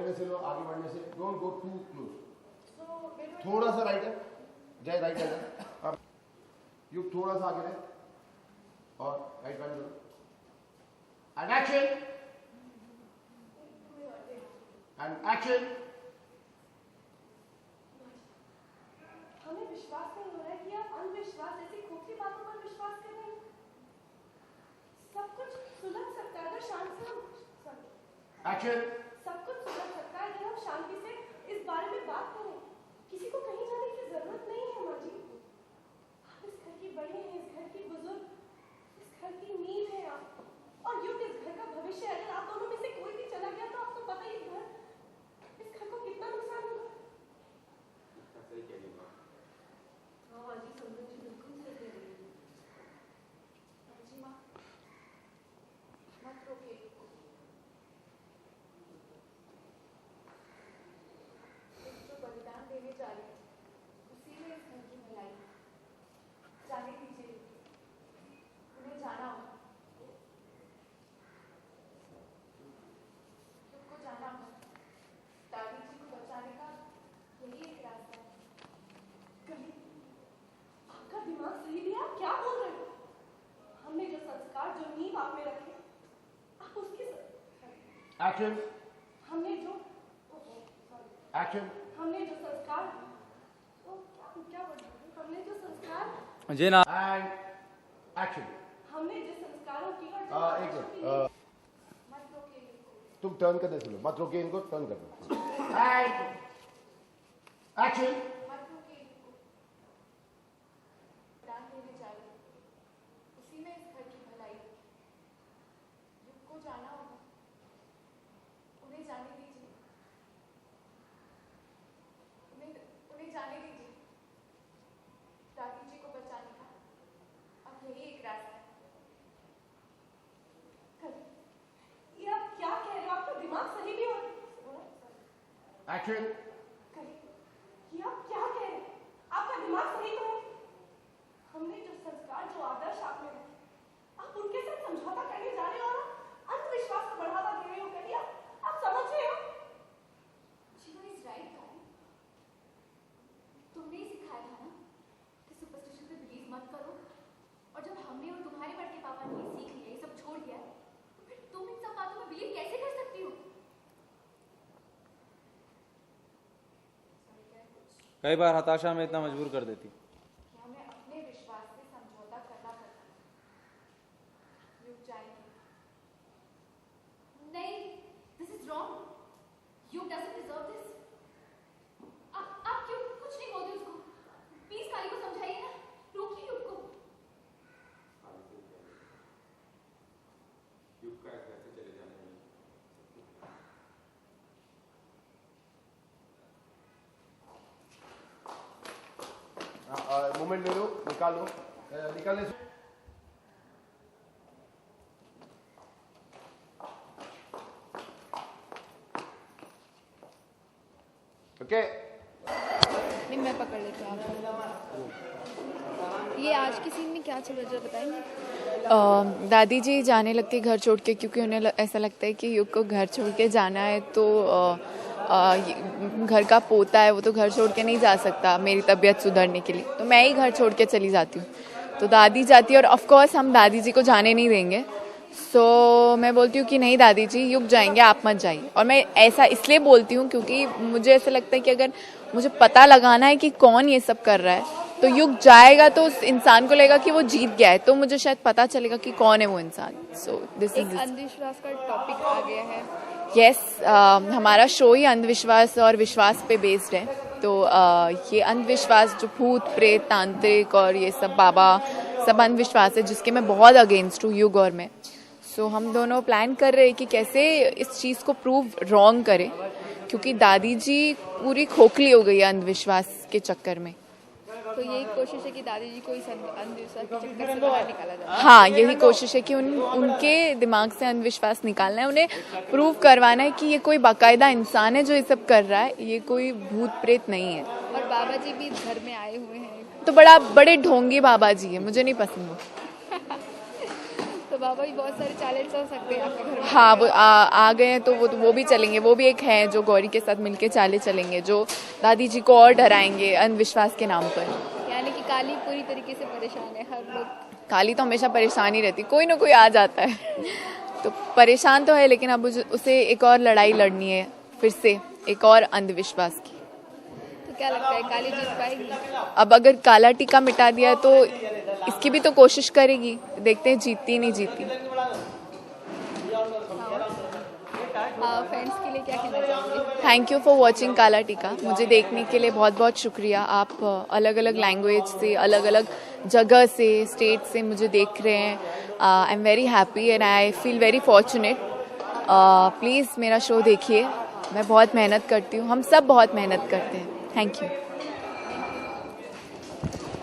लेने से लो, आगे बढ़ने से, डोंट गो टू क्लोज। थोड़ा सा राइट है, जय राइट है, अब युग थोड़ा सा आगे रहे और राइट बैंड करो एंड एक्शन एंड एक्शन। हमें विश्वास नहीं हो रहा है कि आप अंधविश्वास जैसी खोखली बातों पर विश्वास कर रहे हैं। सब कुछ सुलझ सकता है अगर शांति से एक्शन। सब कुछ सुलझ सकता है अगर हम शांति से इस बारे में बात करें। किसी को कहीं जाने की जरूरत नहीं है माँ जी। आप इस घर की बड़ी हैं, इस घर की बुजुर्ग, इस घर की नींव है आप, और युग इस घर का भविष्य है। अगर आप दोनों में से कोई भी चला गया तो आपको पता ही है इस घर को कितना नुकसान होगा। हाँ जी, समझो जी, बिल्कुल सही कह रही है जी माँ। मत रोकिए, जो बलिदान देने जा रहे हैं उसी में इस घर की भलाई। जाने दीजिए, उन्हें जाना होगा, सबको जाना होगा। दादी जी को बचाने का यही एक रास्ता है। कहीं आपका दिमाग सही भी है? आप क्या बोल रहे हो? हमने जो संस्कार, जो नींव आप में रखे, आप उसकी एक्शन। हमने जो एक्शन। हमने जो संस्कार क्या बोल रहे हैं? हमने जो संस्कार जी ना एंड एक्शन। हमने जिस संस्कारों की और एक मिनट, मत रोकिए, तुम टर्न करने से लो, मत रोकिए इनको, टर्न कर दो एंड एक्शन। मत रोकिए इनको। बलिदान देने जा रहे हैं उसी में इस घर की भलाई। युग को जाना होगा, उन्हें जाने दीजिए, उन्हें जाने दीजिए। दादी जी को बचाने का अब यही एक रास्ता है। ये आप क्या कह रहे हो? आपका दिमाग सही भी हो? एक्शन। ये आप क्या कह रहे हैं? आपका दिमाग सही तो है? हमने जो संस्कार, जो आदर्श आप में रखे, आप उनके साथ समझौता करने जा रहे हो और अंधविश्वास को बढ़ावा दे रहे हो। करिए, आप समझ रहे हो? जीवा इज राइट गाइस। तुमने ही सिखाया था ना कि सुपरस्टिशन पे बिलीव मत करो, और जब हमने और तुम्हारे बड़के पापा ने ये सीख लिया, ये सब छोड़ दिया, तो फिर तुम इन सब बातों में बिलीव कैसे कर सकती हो? कई बार हताशा में इतना मजबूर कर देती। कि हमें अपने विश्वास से समझौता करना पड़ता है। युग जाएंगे। नहीं, दिस इज रॉन्ग। युग डजंट डिजर्व दिस। आप क्यों कुछ नहीं बोलते उसको? प्लीज काली को समझाइए ना, रोकिए युग को। युग का घर से चले जाने में मोमेंट ले लो, निकालो, निकालने से ओके। नहीं, मैं पकड़ लेती हूँ आप। ये आज के सीन में क्या चल रहा है बताएंगे? दादी जी जाने लगती है घर छोड़ के, क्योंकि उन्हें ऐसा लगता है कि युग को घर छोड़ के जाना है, तो घर का पोता है वो तो घर छोड़ के नहीं जा सकता मेरी तबीयत सुधरने के लिए, तो मैं ही घर छोड़ के चली जाती हूँ। तो दादी जाती है और ऑफ कोर्स हम दादी जी को जाने नहीं देंगे। सो मैं बोलती हूँ कि नहीं दादी जी, युग जाएंगे, आप मत जाइए। और मैं ऐसा इसलिए बोलती हूँ क्योंकि मुझे ऐसा लगता है कि अगर मुझे पता लगाना है कि कौन ये सब कर रहा है, तो युग जाएगा तो उस इंसान को लगेगा कि वो जीत गया है, तो मुझे शायद पता चलेगा कि कौन है वो इंसान। सो दिस इज अंधविश्वास का टॉपिक आ गया है। यस, हमारा शो ही अंधविश्वास और विश्वास पे बेस्ड है। तो ये अंधविश्वास जो भूत प्रेत तांत्रिक और ये सब बाबा सब अंधविश्वास है जिसके मैं बहुत अगेंस्ट हूँ, युग और मैं। सो हम दोनों प्लान कर रहे हैं कि कैसे इस चीज़ को प्रूव रॉन्ग करें, क्योंकि दादी जी पूरी खोखली हो गई है अंधविश्वास के चक्कर में। तो यही कोशिश है कि दादी जी को इस अंधविश्वास के चक्कर से बाहर निकाला जाए। हाँ, यही कोशिश है कि उनके दिमाग से अंधविश्वास निकालना है, उन्हें प्रूव करवाना है कि ये कोई बाकायदा इंसान है जो ये सब कर रहा है, ये कोई भूत प्रेत नहीं है। और बाबा जी भी घर में आए हुए हैं, तो बड़े ढोंगी बाबा जी है, मुझे नहीं पसंद वो। तो बाबा भी बहुत सारे चैलेंज चल सकते हैं आपके घर में। हाँ वो आ गए हैं तो वो भी चलेंगे। वो भी एक है जो गौरी के साथ मिलके चाले चलेंगे, जो दादी जी को और डराएंगे अंधविश्वास के नाम पर। यानी कि काली पूरी तरीके से परेशान है, हर लोग। काली तो हमेशा परेशान ही रहती, कोई ना कोई आ जाता है तो परेशान तो है, लेकिन अब उसे एक और लड़ाई लड़नी है, फिर से एक और अंधविश्वास की। तो क्या लगता है काली जीत पाएगी? अब अगर काला टीका मिटा दिया तो इसकी भी तो कोशिश करेगी, देखते हैं जीतती नहीं जीतती। फ्रेंड्स के लिए क्या कहना चाहोगे? थैंक यू फॉर वॉचिंग काला टीका। मुझे देखने के लिए बहुत बहुत शुक्रिया। आप अलग अलग लैंग्वेज से, अलग अलग जगह से, स्टेट से मुझे देख रहे हैं। I am very happy and I feel very fortunate. Please मेरा शो देखिए, मैं बहुत मेहनत करती हूँ, हम सब बहुत मेहनत करते हैं। Thank you.